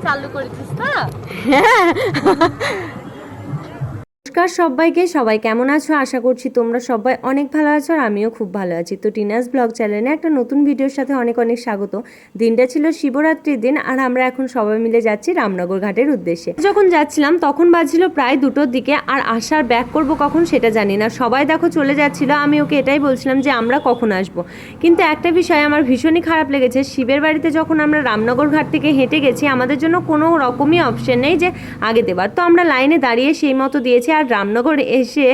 চালু করেছিস না? হ্যাঁ। নমস্কার সবাইকে, সবাই কেমন আছো? আশা করছি তোমরা সবাই অনেক ভালো আছো আর আমিও খুব ভালো আছি। তো টিনাস ব্লগ চ্যানেলে একটা নতুন ভিডিওর সাথে অনেক অনেক স্বাগত। দিনটা ছিল শিবরাত্রির দিন আর আমরা এখন সবাই মিলে যাচ্ছি রামনগর ঘাটের উদ্দেশ্যে। যখন যাচ্ছিলাম তখন বাজছিল প্রায় 2টোর দিকে, আর আসার ব্যাক করব কখন সেটা জানি না। সবাই দেখো চলে যাচ্ছিল, আমি ওকে এটাই বলছিলাম যে আমরা কখন আসবো। কিন্তু একটা বিষয় আমার ভীষণই খারাপ লেগেছে, শিবের বাড়িতে যখন আমরা রামনগর ঘাট থেকে হেঁটে গেছি আমাদের জন্য কোনো রকমই অপশন নেই যে আগে দেবার। তো আমরা লাইনে দাঁড়িয়ে সেই মতো দিয়েছি। আর রামনগর এসে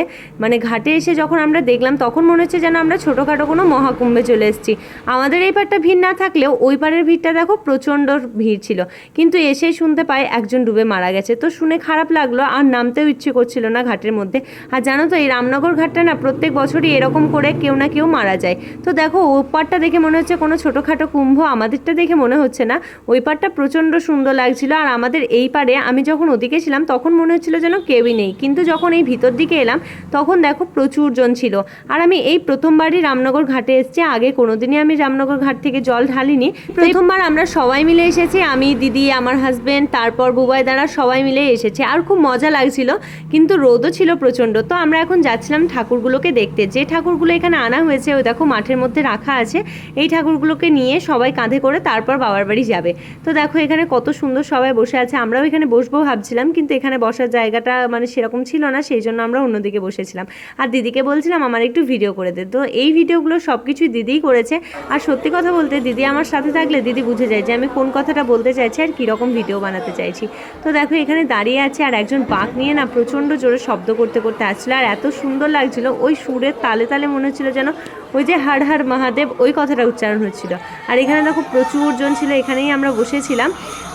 মানে ঘাটে এসে যখন আমরা দেখলাম তখন মনে হচ্ছে যেন আমরা ছোটোখাটো কোনো মহাকুম্ভে চলে এসেছি। আমাদের এই পারটা ভিড় না থাকলেও ওই পারের ভিড়টা দেখো প্রচণ্ড ভিড় ছিল। কিন্তু এসেই শুনতে পাই একজন ডুবে মারা গেছে। তো শুনে খারাপ লাগলো, আর নামতেও ইচ্ছে করছিল না ঘাটের মধ্যে। আর জানো তো এই রামনগর ঘাটটা না প্রত্যেক বছরই এরকম করে কেউ না কেউ মারা যায়। তো দেখো ওই পারটা দেখে মনে হচ্ছে কোনো ছোটোখাটো কুম্ভ, আমাদেরটা দেখে মনে হচ্ছে না। ওই পারটা প্রচণ্ড সুন্দর লাগছিল। আর আমাদের এই পারে আমি যখন ওদিকে ছিলাম তখন মনে হচ্ছিল যেন কেউই নেই, কিন্তু যখন এই ভিতর দিকে এলাম তখন দেখো প্রচুর জন ছিল। আর আমি এই প্রথমবারই রামনগর ঘাটে এসেছি, আগে কোনোদিনই আমি রামনগর ঘাট থেকে জল ঢালিনি। প্রথমবার আমরা সবাই মিলে এসেছি, আমি, দিদি, আমার হাজবেন্ড, তারপর বুবাই দ্বারা সবাই মিলে এসেছি। আর খুব মজা লাগছিল, কিন্তু রোদও ছিল প্রচণ্ড। তো আমরা এখন যাচ্ছিলাম ঠাকুরগুলোকে দেখতে। যে ঠাকুরগুলো এখানে আনা হয়েছে ওই দেখো মাঠের মধ্যে রাখা আছে, এই ঠাকুরগুলোকে নিয়ে সবাই কাঁধে করে তারপর বাবার বাড়ি যাবে। তো দেখো এখানে কত সুন্দর সবাই বসে আছে। আমরাও এখানে বসবো ভাবছিলাম, কিন্তু এখানে বসার জায়গাটা মানে সেরকম ছিল না, সেই জন্য আমরা অন্যদিকে বসেছিলাম। আর দিদিকে বলছিলাম আমার একটু ভিডিও করে দে। তো এই ভিডিওগুলো সব কিছুই দিদিই করেছে। আর সত্যি কথা বলতে দিদি আমার সাথে থাকলে দিদি বুঝে যায় যে আমি কোন কথাটা বলতে চাইছি আর কীরকম ভিডিও বানাতে চাইছি। তো দেখো এখানে দাঁড়িয়ে আছে আর একজন বাঁক নিয়ে না প্রচণ্ড জোরে শব্দ করতে করতে আসছিলো, আর এত সুন্দর লাগছিল। ওই সুরের তালে তালে মনে হচ্ছিল যেন ওই যে হর হর মহাদেব ওই কথাটা উচ্চারণ হচ্ছিল। আর এখানে দেখো প্রচুর জন ছিল, এখানেই আমরা বসেছিলাম।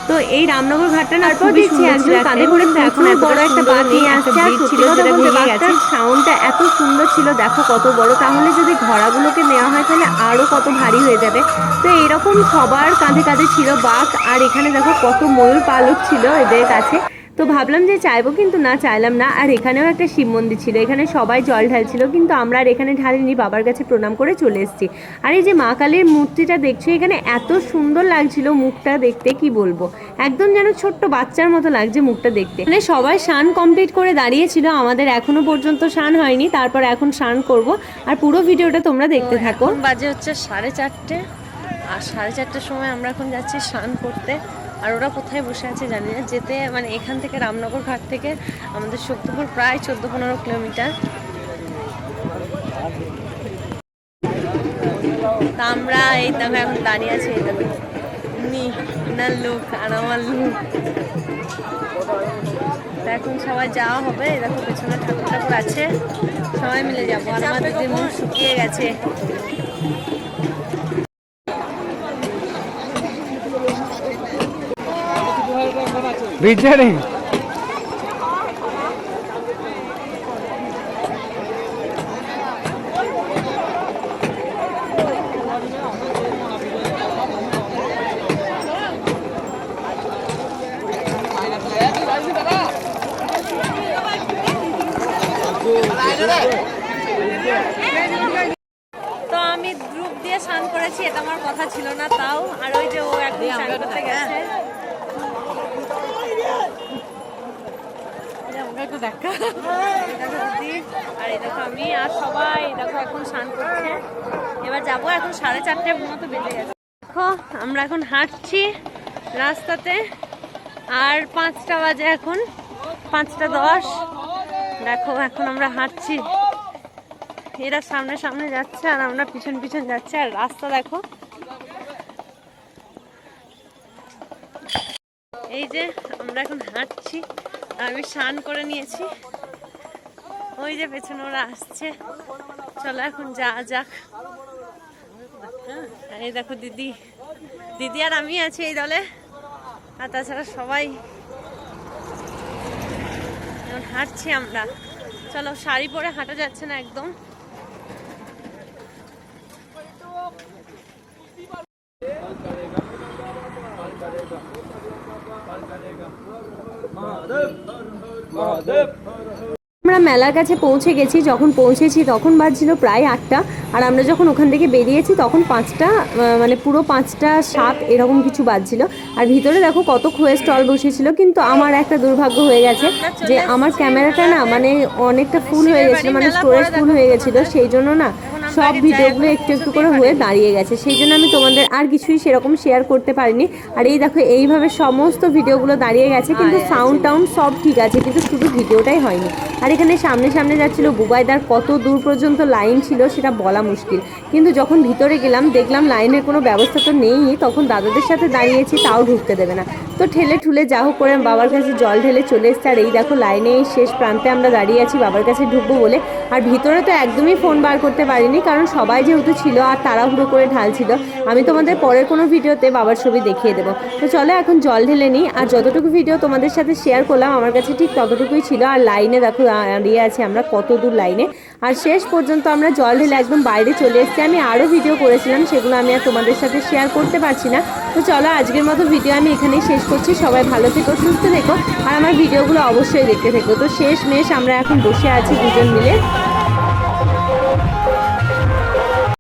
তো এই রামনগর ঘাটটা না খুবই সুন্দর ছিল। কাঁধে করে এখন বড় একটা বাঁক নিয়ে আসছে, আর সত্যি কথা বলতে বাঁকটার সাউন্ডটা এত সুন্দর ছিল দেখো কত বড়। তাহলে যদি ঘোড়াগুলোকে নেওয়া হয় তাহলে আরও কত ভারী হয়ে যাবে। তো এইরকম সবার কাঁধে কাঁধে ছিল বাঁক। আর এখানে দেখো কত ময়ূর পালক ছিল এদের কাছে। তো ভাবলাম যে চাইবো, কিন্তু না চাইলাম না। আর এখানেও একটা শিব মন্দির ছিল, এখানে সবাই জল ঢালছিল, কিন্তু আমরা আর এখানে ঢালিনি, বাবার কাছে প্রণাম করে চলে এসেছি। আর এই যে মা কালীর মূর্তিটা দেখছো এখানে এত সুন্দর লাগছিল মুখটা দেখতে, কি বলবো, একদম যেন ছোট্ট বাচ্চার মতো লাগছে মুখটা দেখতে। মানে সবাই স্নান কমপ্লিট করে দাঁড়িয়েছিল, আমাদের এখনো পর্যন্ত স্নান হয়নি, তারপর এখন স্নান করব। আর পুরো ভিডিওটা তোমরা দেখতে থাকো। বাজে হচ্ছে 4:30, আর 4:30টার সময় আমরা এখন যাচ্ছি স্নান করতে। আর ওরা কোথায় বসে আছে জানি না, যেতে মানে এখান থেকে রামনগর ঘাট থেকে আমাদের শক্তিপুর প্রায় 14-15 কিলোমিটার। তা আমরা এই দেখো এখন দাঁড়িয়ে আছি, এই দেখো ইনার লোক আর আমার লোক। এখন সবাই যাওয়া হবে, এই দেখো পেছনে ঠাকুর ঠাকুর আছে, সবাই মিলে যাবো। আর আমার দিদির মুখ শুকিয়ে গেছে। বিজারে তো আমি গ্রুপ দিয়ে স্নান করেছি, এটা আমার কথা ছিল না তাও। আর ওই যে ও একদিন স্নান করতে গেছে, আর এই দেখো আমি আর সবাই দেখো এখন স্নান করছে। এবার যাবো, এখন 4:30 মতো বেজে গেছে। দেখো আমরা এখন হাঁটছি রাস্তাতে, আর 5টা বাজে, এখন 5:10। দেখো এখন আমরা হাঁটছি, এরা সামনে সামনে যাচ্ছে আর আমরা পিছন পিছন যাচ্ছি। আর রাস্তা দেখো, এই যে আমরা এখন হাঁটছি, আমি স্নান করে নিয়েছি, ওই যে পেছনে ওরা আসছে। চলো এখন যাক। এই দেখো দিদি আর আমি আছি এই দলে, আর তাছাড়া সবাই এখন হাঁটছি আমরা। চলো, শাড়ি পরে হাঁটা যাচ্ছে না একদম। আমরা মেলার কাছে পৌঁছে গেছি। যখন পৌঁছেছি তখন বাজছিল প্রায় 8টা, আর আমরা যখন ওখান থেকে বেরিয়েছি তখন 5টা, মানে পুরো 5টা 7 এরকম কিছু বাজছিল। আর ভিতরে দেখো কত খোয়ের স্টল বসেছিল, কিন্তু আমার একটা দুর্ভাগ্য হয়ে গেছে যে আমার ক্যামেরাটা না মানে অনেকটা ফুল হয়ে গেছিলো, মানে স্টোরেজ ফুল হয়ে গেছিলো, সেই জন্য না সব ভিডিওগুলো একটু একটু করে হয়ে দাঁড়িয়ে গেছে। সেই জন্য আমি তোমাদের আর কিছুই সেরকম শেয়ার করতে পারিনি। আর এই দেখো এইভাবে সমস্ত ভিডিওগুলো দাঁড়িয়ে গেছে, কিন্তু সাউন্ড টাউন্ড সব ঠিক আছে, কিন্তু শুধু ভিডিওটাই হয়নি। আর এখানে সামনে সামনে যাচ্ছিল বুবাইদার, কত দূর পর্যন্ত লাইন ছিল সেটা বলা মুশকিল। কিন্তু যখন ভিতরে গেলাম দেখলাম লাইনের কোনো ব্যবস্থা তো নেই, তখন দাদাদের সাথে দাঁড়িয়েছি তাও ঢুকতে দেবে না। তো ঠেলে ঠুলে যা হোক করে বাবার কাছে জল ঢেলে চলে এসছে। আর এই দেখো লাইনে এই শেষ প্রান্তে আমরা দাঁড়িয়ে আছি বাবার কাছে ঢুকবো বলে। আর ভিতরে তো একদমই ফোন বার করতে পারিনি, কারণ সবাই যেহেতু ছিল আর তাড়াহুড়ো করে ঢালছিল। আমি তোমাদের পরের কোনো ভিডিওতে বাবার ছবি দেখিয়ে দেবো। তো চলো এখন জল ঢেলে নিই। আর যতটুকু ভিডিও তোমাদের সাথে শেয়ার করলাম আমার কাছে ঠিক ততটুকুই ছিল। আর লাইনে দেখো দাঁড়িয়ে আছি আমরা কত দূর লাইনে, আর শেষ পর্যন্ত আমরা জল ঢেলে একদম বাইরে চলে এসেছি। আমি আরও ভিডিও করেছিলাম, সেগুলো আমি আর তোমাদের সাথে শেয়ার করতে পারছি না। তো চলো আজকের মতো ভিডিও আমি এখানেই শেষ করছি। সবাই ভালো থেকো, সুস্থ থেকো, আর আমার ভিডিওগুলো অবশ্যই দেখতে থেকো। তো শেষ মেশ আমরা এখন বসে আছি দুজন মিলে।